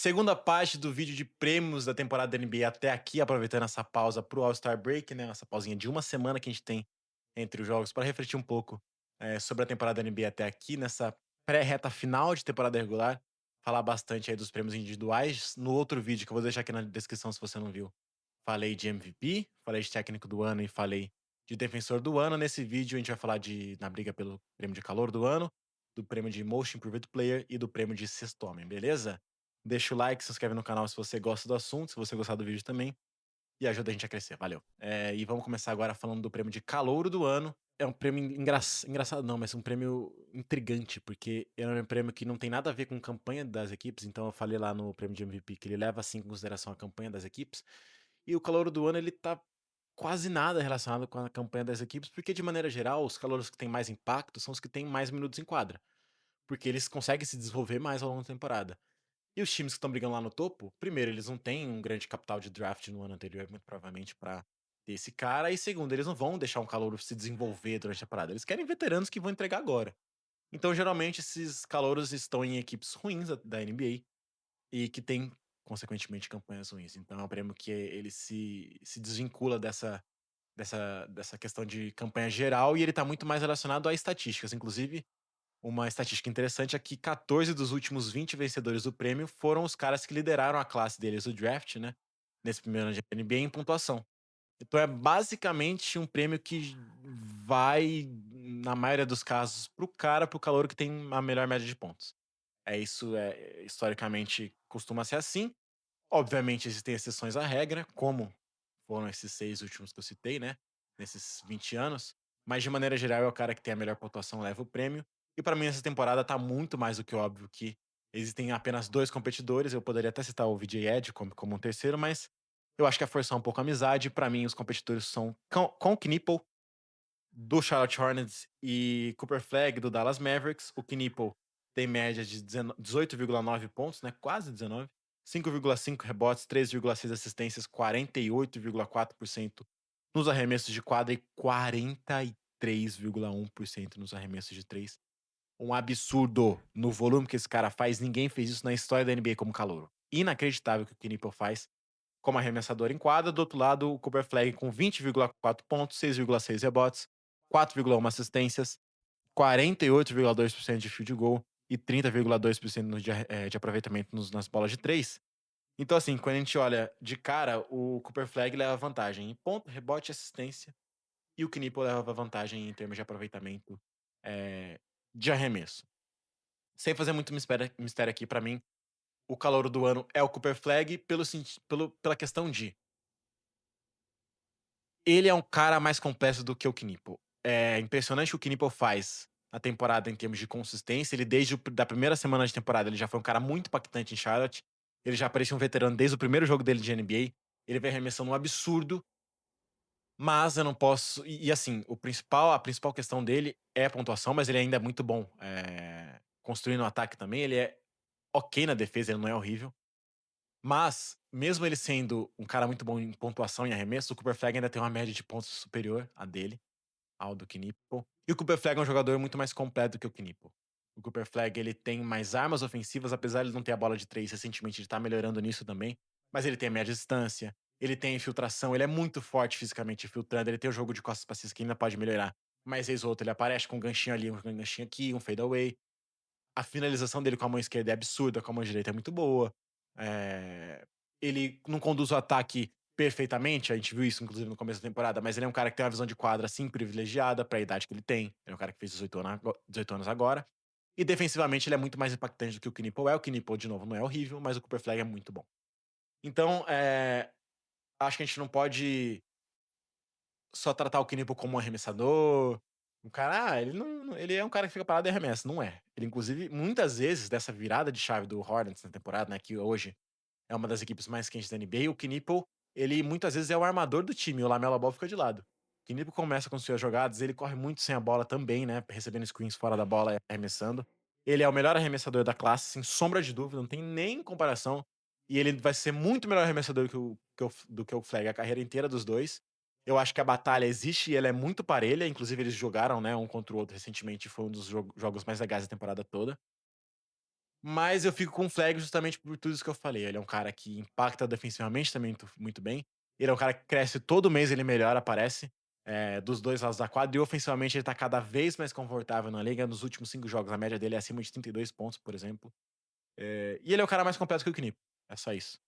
Segunda parte do vídeo de prêmios da temporada da NBA até aqui, aproveitando essa pausa pro All-Star Break, né, essa pausinha de uma semana que a gente tem entre os jogos para refletir um pouco, sobre a temporada da NBA até aqui, nessa pré-reta final de temporada regular, falar bastante aí dos prêmios individuais. No outro vídeo, que eu vou deixar aqui na descrição se você não viu, falei de MVP, falei de técnico do ano e falei de defensor do ano. Nesse vídeo a gente vai falar na briga pelo prêmio de calor do ano, do prêmio de Most Improved Player e do prêmio de sexto homem, beleza? Deixa o like, se inscreve no canal se você gosta do assunto, se você gostar do vídeo também, e ajuda a gente a crescer, valeu. E vamos começar agora falando do prêmio de calouro do ano. É um prêmio engraçado não, mas um prêmio intrigante, porque é um prêmio que não tem nada a ver com campanha das equipes, então eu falei lá no prêmio de MVP que ele leva assim em consideração a campanha das equipes, e o calouro do ano ele tá quase nada relacionado com a campanha das equipes, porque de maneira geral os calouros que têm mais impacto são os que têm mais minutos em quadra, porque eles conseguem se desenvolver mais ao longo da temporada. E os times que estão brigando lá no topo, primeiro, eles não têm um grande capital de draft no ano anterior, muito provavelmente, pra ter esse cara. E segundo, eles não vão deixar um calouro se desenvolver durante a temporada. Eles querem veteranos que vão entregar agora. Então, geralmente, esses calouros estão em equipes ruins da NBA e que têm, consequentemente, campanhas ruins. Então, é um prêmio que ele se desvincula dessa questão de campanha geral e ele tá muito mais relacionado a estatísticas. Inclusive, uma estatística interessante é que 14 dos últimos 20 vencedores do prêmio foram os caras que lideraram a classe deles, o draft, né? Nesse primeiro ano de NBA em pontuação. Então é basicamente um prêmio que vai, na maioria dos casos, pro calor que tem a melhor média de pontos. Historicamente costuma ser assim. Obviamente existem exceções à regra, como foram esses 6 últimos que eu citei, né, nesses 20 anos, mas de maneira geral é o cara que tem a melhor pontuação leva o prêmio. E pra mim essa temporada tá muito mais do que óbvio que existem apenas 2 competidores, eu poderia até citar o VJ Edge como um terceiro, mas eu acho que é forçar um pouco a amizade. Pra mim os competidores são Con Knippel, do Charlotte Hornets, e Cooper Flag, do Dallas Mavericks. O Knippel tem média de 18,9 pontos, né? Quase 19. 5,5 rebotes, 3,6 assistências, 48,4% nos arremessos de quadra e 43,1% nos arremessos de três. Um absurdo no volume que esse cara faz. Ninguém fez isso na história da NBA como calouro. Inacreditável o que o Knippel faz como arremessador em quadra. Do outro lado, o Cooper Flag com 20,4 pontos, 6,6 rebotes, 4,1 assistências, 48,2% de field goal e 30,2% de aproveitamento nas bolas de três. Então, assim, quando a gente olha de cara, o Cooper Flag leva vantagem em ponto, rebote e assistência, e o Knippel leva vantagem em termos de aproveitamento é, de arremesso. Sem fazer muito mistério aqui, pra mim, o calouro do ano é o Cooper Flag pela questão de ele é um cara mais completo do que o Knippel. É impressionante o que o Knippel faz na temporada em termos de consistência. Ele, da primeira semana de temporada, ele já foi um cara muito impactante em Charlotte. Ele já parecia um veterano desde o primeiro jogo dele de NBA. Ele vem arremessando um absurdo, mas eu não posso. Assim, a principal questão dele é a pontuação, mas ele ainda é muito bom construindo o ataque também. Ele é ok na defesa, ele não é horrível. Mas, mesmo ele sendo um cara muito bom em pontuação e arremesso, o Cooper Flag ainda tem uma média de pontos superior à dele, ao do Knippel. E o Cooper Flag é um jogador muito mais completo que o Knippel. O Cooper Flag, ele tem mais armas ofensivas, apesar de ele não ter a bola de três recentemente, ele tá melhorando nisso também. Mas ele tem a média distância, ele tem infiltração, ele é muito forte fisicamente filtrando, ele tem o jogo de costas pra cima que ainda pode melhorar. Mas vez ou outra ele aparece com um ganchinho ali, um ganchinho aqui, um fadeaway. A finalização dele com a mão esquerda é absurda, com a mão direita é muito boa. Eh, Ele não conduz o ataque perfeitamente, a gente viu isso inclusive no começo da temporada, mas ele é um cara que tem uma visão de quadra, assim, privilegiada pra idade que ele tem. Ele é um cara que fez 18 anos agora. E defensivamente ele é muito mais impactante do que o Knippel é. O Knippel, de novo, não é horrível, mas o Cooper Flag é muito bom. Então, acho que a gente não pode só tratar o Knippel como um arremessador. Um cara, ele é um cara que fica parado e arremessa. Não é. Ele, inclusive, muitas vezes, dessa virada de chave do Hornets na temporada, né, que hoje é uma das equipes mais quentes da NBA, o Knippel, ele muitas vezes é o armador do time, e o Lamelo Ball fica de lado. O Knippel começa com suas jogadas, ele corre muito sem a bola também, né, recebendo screens fora da bola e arremessando. Ele é o melhor arremessador da classe, sem sombra de dúvida, não tem nem comparação. E ele vai ser muito melhor arremessador do que o Flag a carreira inteira dos dois. Eu acho que a batalha existe e ela é muito parelha. Inclusive, eles jogaram, né, um contra o outro recentemente. Foi um dos jogos mais legais da temporada toda. Mas eu fico com o Flag justamente por tudo isso que eu falei. Ele é um cara que impacta defensivamente também muito bem. Ele é um cara que cresce todo mês, ele melhora, parece, dos 2 lados da quadra. E ofensivamente ele tá cada vez mais confortável na liga. Nos últimos 5 jogos, a média dele é acima de 32 pontos, por exemplo. E ele é o cara mais completo que o Knipo. É só isso.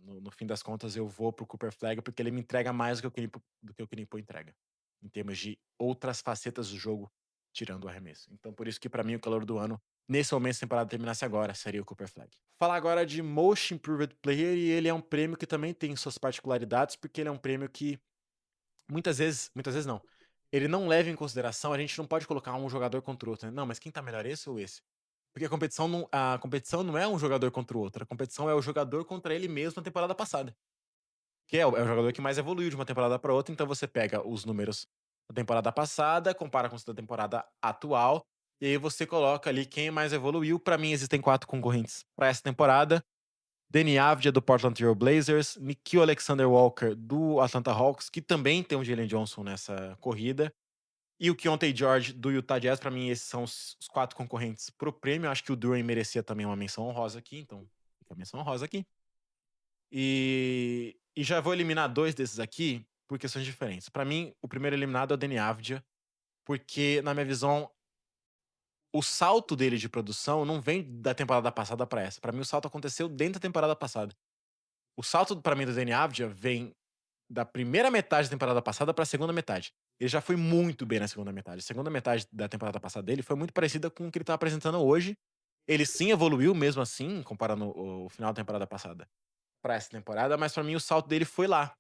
No fim das contas, eu vou pro Cooper Flag porque ele me entrega mais do que o Knipo entrega. Em termos de outras facetas do jogo, tirando o arremesso. Então, por isso que pra mim o calor do ano, nesse momento, se a temporada terminasse agora, seria o Cooper Flag. Falar agora de Most Improved Player, e ele é um prêmio que também tem suas particularidades, porque ele é um prêmio que muitas vezes não, ele não leva em consideração, a gente não pode colocar um jogador contra o outro, né? Não, mas quem tá melhor, esse ou esse? Porque a competição não é um jogador contra o outro, a competição é o jogador contra ele mesmo na temporada passada. Que é o jogador que mais evoluiu de uma temporada para outra, então você pega os números da temporada passada, compara com os da temporada atual, e aí você coloca ali quem mais evoluiu. Para mim, existem 4 concorrentes para essa temporada: Deni Avdija, do Portland Trail Blazers, Nickeil Alexander-Walker, do Atlanta Hawks, que também tem o Jalen Johnson nessa corrida, e o Keyonte George, do Utah Jazz. Para mim, esses são os 4 concorrentes pro prêmio. Acho que o Duren merecia também uma menção honrosa aqui, então fica a menção honrosa aqui. E já vou eliminar 2 desses aqui por questões diferentes. Pra mim, o primeiro eliminado é o Deni Avdija, porque, na minha visão, o salto dele de produção não vem da temporada passada pra essa. Pra mim, o salto aconteceu dentro da temporada passada. O salto, pra mim, do Deni Avdija vem da primeira metade da temporada passada pra segunda metade. Ele já foi muito bem na segunda metade. A segunda metade da temporada passada dele foi muito parecida com o que ele tá apresentando hoje. Ele sim evoluiu mesmo assim, comparando o final da temporada passada pra essa temporada, mas pra mim o salto dele foi lá.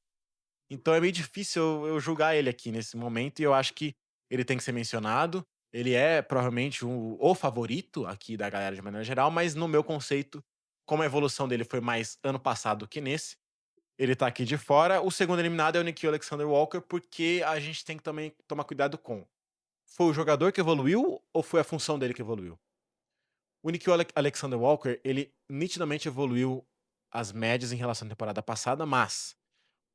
Então é meio difícil eu julgar ele aqui nesse momento, e eu acho que ele tem que ser mencionado. Ele é provavelmente o favorito aqui da galera de maneira geral, mas no meu conceito, como a evolução dele foi mais ano passado que nesse, ele tá aqui de fora. O segundo eliminado é o Nickeil Alexander-Walker, porque a gente tem que também tomar cuidado com: foi o jogador que evoluiu ou foi a função dele que evoluiu? O Nickeil Alexander-Walker, ele nitidamente evoluiu as médias em relação à temporada passada, mas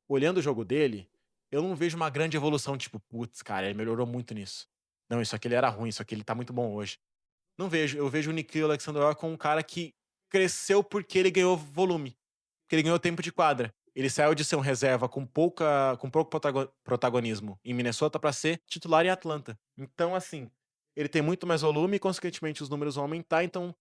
olhando o jogo dele, eu não vejo uma grande evolução, tipo: "Putz, cara, ele melhorou muito nisso. Não, isso aqui ele era ruim, isso aqui ele tá muito bom hoje". Não vejo. Eu vejo o Nickeil Alexander-Walker como um cara que cresceu porque ele ganhou volume, porque ele ganhou tempo de quadra. Ele saiu de ser um reserva com pouco protagonismo em Minnesota pra ser titular em Atlanta. Então, assim, ele tem muito mais volume e, consequentemente, os números vão aumentar, então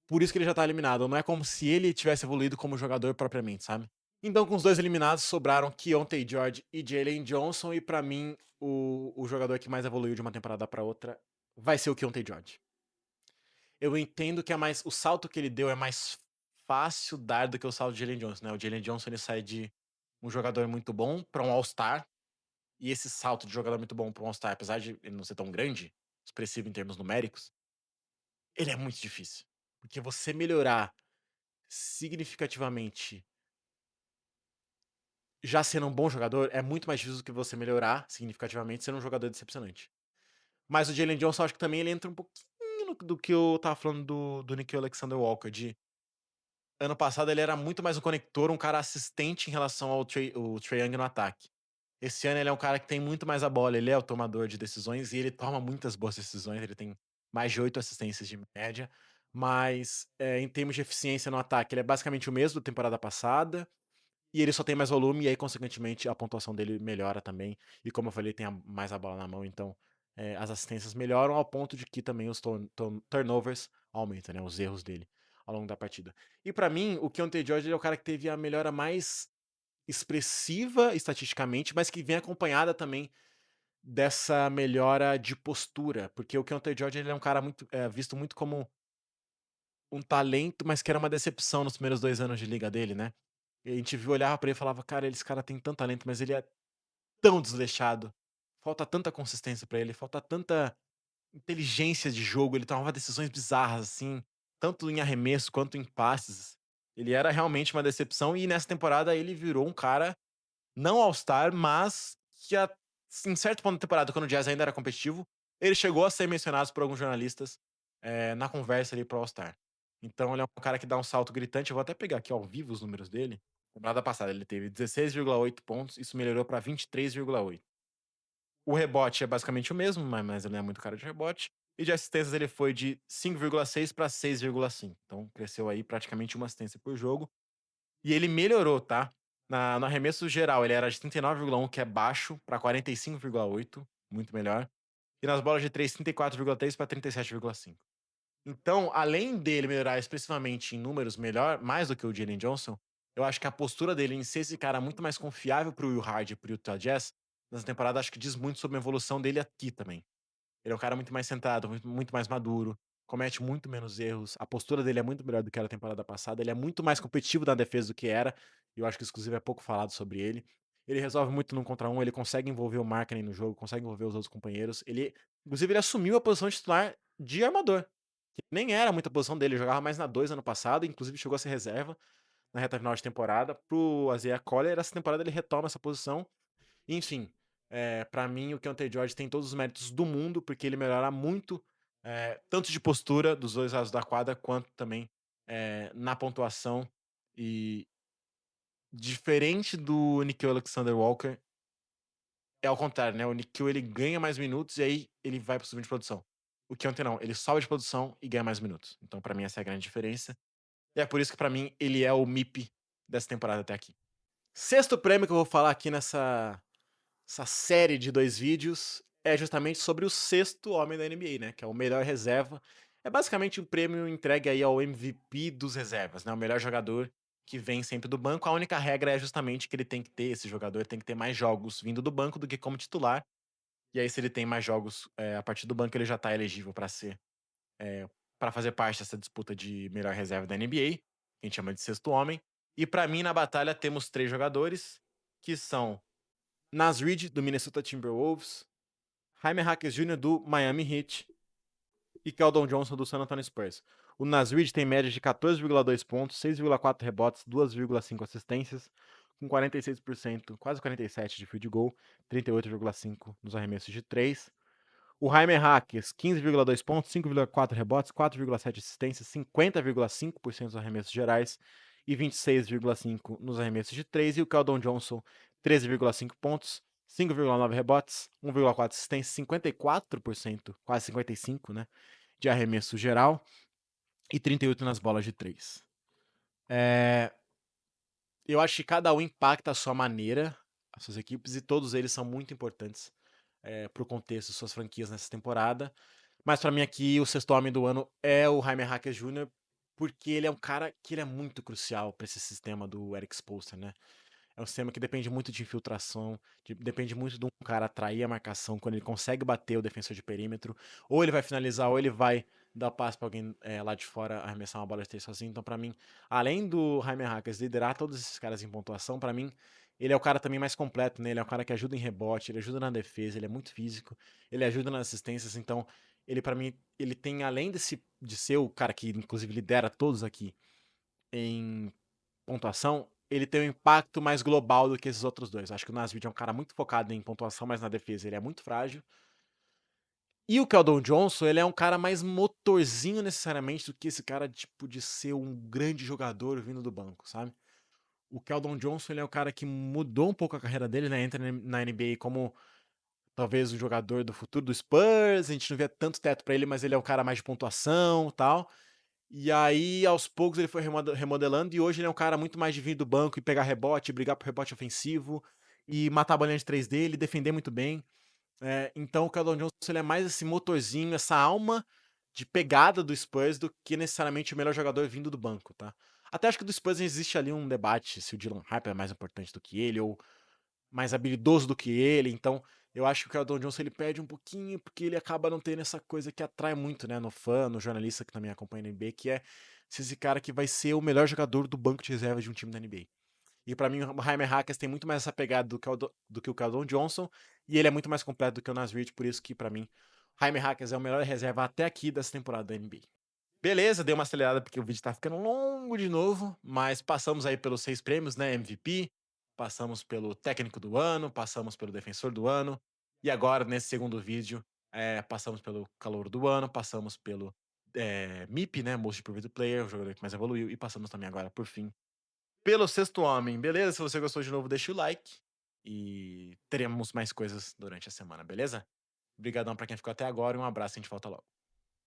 por isso que ele já tá eliminado. Não é como se ele tivesse evoluído como jogador propriamente, sabe? Então, com os 2 eliminados, sobraram Keyonte George e Jalen Johnson, e pra mim, o jogador que mais evoluiu de uma temporada pra outra vai ser o Keyonte George. Eu entendo que o salto que ele deu é mais fácil dar do que o salto de Jalen Johnson, né? O Jalen Johnson, ele sai de um jogador muito bom pra um All-Star, e esse salto de jogador muito bom pra um All-Star, apesar de ele não ser tão grande, expressivo em termos numéricos, ele é muito difícil. Porque você melhorar significativamente já sendo um bom jogador, é muito mais difícil do que você melhorar significativamente sendo um jogador decepcionante. Mas o Jalen Johnson, acho que também ele entra um pouquinho do que eu tava falando do Nickeil Alexander-Walker, de ano passado ele era muito mais um conector, um cara assistente em relação ao Trae Young no ataque. Esse ano ele é um cara que tem muito mais a bola, ele é o tomador de decisões e ele toma muitas boas decisões, ele tem mais de 8 assistências de média, mas, em termos de eficiência no ataque, ele é basicamente o mesmo da temporada passada, e ele só tem mais volume, e aí, consequentemente, a pontuação dele melhora também. E como eu falei, tem mais a bola na mão, então as assistências melhoram ao ponto de que também os turnovers aumentam, né? Os erros dele ao longo da partida. E pra mim, o Keyonte George ele é o cara que teve a melhora mais expressiva estatisticamente, mas que vem acompanhada também dessa melhora de postura, porque o Keyonte George ele é um cara visto muito como um talento, mas que era uma decepção nos primeiros 2 anos de liga dele, né? E a gente viu, olhava pra ele e falava: "Cara, esse cara tem tanto talento, mas ele é tão desleixado. Falta tanta consistência pra ele, falta tanta inteligência de jogo, ele tomava decisões bizarras, assim, tanto em arremesso quanto em passes". Ele era realmente uma decepção, e nessa temporada ele virou um cara não All-Star, mas que em certo ponto da temporada, quando o Jazz ainda era competitivo, ele chegou a ser mencionado por alguns jornalistas, na conversa ali pro All-Star. Então ele é um cara que dá um salto gritante. Eu vou até pegar aqui ao vivo os números dele. Temporada passada ele teve 16,8 pontos, isso melhorou pra 23,8. O rebote é basicamente o mesmo, mas ele não é muito cara de rebote. E de assistências ele foi de 5,6 para 6,5. Então cresceu aí praticamente uma assistência por jogo. E ele melhorou, tá? No arremesso geral, ele era de 39,1, que é baixo, para 45,8, muito melhor. E nas bolas de 3, 34,3 para 37,5. Então, além dele melhorar expressivamente em números melhor, mais do que o Jalen Johnson, eu acho que a postura dele em ser esse cara muito mais confiável para o Will Hardy e para o Utah Jazz, nessa temporada, acho que diz muito sobre a evolução dele aqui também. Ele é um cara muito mais centrado, muito mais maduro, comete muito menos erros. A postura dele é muito melhor do que era a temporada passada. Ele é muito mais competitivo na defesa do que era. E eu acho que, inclusive, é pouco falado sobre ele. Ele resolve muito no contra um, ele consegue envolver o Markkanen no jogo, consegue envolver os outros companheiros. Inclusive, ele assumiu a posição de titular de armador, que nem era muita posição dele, ele jogava mais na 2 ano passado, inclusive chegou a ser reserva na reta final de temporada. Pro Isaiah Collier, essa temporada ele retoma essa posição. Enfim, para mim o Keontae George tem todos os méritos do mundo, porque ele melhora muito, tanto de postura dos dois lados da quadra, quanto também na pontuação. E diferente do Nickeil Alexander-Walker, é ao contrário, né? O Nickeil ele ganha mais minutos e aí ele vai pro subir de produção. O Keontae não, ele sobe de produção e ganha mais minutos. Então, para mim, essa é a grande diferença. E é por isso que, para mim, ele é o MIP dessa temporada até aqui. Sexto prêmio que eu vou falar aqui essa série de 2 vídeos é justamente sobre o sexto homem da NBA, né, que é o melhor reserva. É basicamente um prêmio entregue aí ao MVP dos reservas, né, o melhor jogador que vem sempre do banco. A única regra é justamente que ele tem que ter, esse jogador tem que ter mais jogos vindo do banco do que como titular. E aí, se ele tem mais jogos a partir do banco, ele já tá elegível para ser, para fazer parte dessa disputa de melhor reserva da NBA, que a gente chama de sexto homem. E para mim, na batalha, temos 3 jogadores, que são Naz Reid, do Minnesota Timberwolves, Jaime Jaquez Jr. do Miami Heat e Keldon Johnson do San Antonio Spurs. O Naz Reid tem média de 14,2 pontos, 6,4 rebotes, 2,5 assistências, com 46%, quase 47% de field goal, 38,5% nos arremessos de 3. O Jaime Jaquez, 15,2 pontos, 5,4 rebotes, 4,7 assistências, 50,5% dos arremessos gerais e 26,5% nos arremessos de 3. E o Keldon Johnson, 13,5 pontos, 5,9 rebotes, 1,4 assistências, 54%, quase 55%, né, de arremesso geral e 38% nas bolas de 3. Eu acho que cada um impacta a sua maneira, as suas equipes, e todos eles são muito importantes para o contexto de suas franquias nessa temporada. Mas para mim aqui, o sexto homem do ano é o Jaime Jaquez Jr., porque ele é um cara que ele é muito crucial para esse sistema do Eric Spoelstra, né? É um sistema que depende muito de infiltração, depende muito de um cara atrair a marcação quando ele consegue bater o defensor de perímetro, ou ele vai finalizar, ou ele vai dar passe para alguém lá de fora arremessar uma bola de três sozinho. Então, para mim, além do Jaime Jaquez liderar todos esses caras em pontuação, para mim, ele é o cara também mais completo, né? Ele é o cara que ajuda em rebote, ele ajuda na defesa, ele é muito físico, ele ajuda nas assistências. Então, ele para mim, ele tem além de ser o cara que inclusive lidera todos aqui em pontuação, ele tem um impacto mais global do que esses outros dois. Acho que o Nasrid é um cara muito focado em pontuação, mas na defesa ele é muito frágil. E o Keldon Johnson, ele é um cara mais motorzinho necessariamente do que esse cara tipo de ser um grande jogador vindo do banco, sabe? O Keldon Johnson, ele é o cara que mudou um pouco a carreira dele, né? Entra na NBA como talvez o jogador do futuro do Spurs, a gente não vê tanto teto para ele, mas ele é um cara mais de pontuação, tal. E aí, aos poucos, ele foi remodelando e hoje ele é um cara muito mais de vir do banco e pegar rebote, brigar por rebote ofensivo e matar a bolinha de três dele, defender muito bem. Então o Keldon Johnson ele é mais esse motorzinho, essa alma de pegada do Spurs do que necessariamente o melhor jogador vindo do banco, tá? Até acho que do Spurs existe ali um debate se o Dylan Harper é mais importante do que ele ou mais habilidoso do que ele, então eu acho que o Keldon Johnson ele perde um pouquinho porque ele acaba não tendo essa coisa que atrai muito, né, no fã, no jornalista que também acompanha a NBA, que é ser esse cara que vai ser o melhor jogador do banco de reserva de um time da NBA. E pra mim o Jaime Jaquez tem muito mais essa pegada do que o Keldon Johnson e ele é muito mais completo do que o Naz Reid, por isso que pra mim Jaime Jaquez é o melhor reserva até aqui dessa temporada da NBA. Beleza, dei uma acelerada porque o vídeo tá ficando longo de novo, mas passamos aí pelos 6 prêmios, né? MVP, passamos pelo técnico do ano, passamos pelo defensor do ano, e agora, nesse segundo vídeo, passamos pelo calor do ano, passamos pelo MIP, né? Most Improved Player, o jogador que mais evoluiu, e passamos também agora, por fim, pelo sexto homem, beleza? Se você gostou de novo, deixa o like e teremos mais coisas durante a semana, beleza? Obrigadão pra quem ficou até agora e um abraço, a gente volta logo.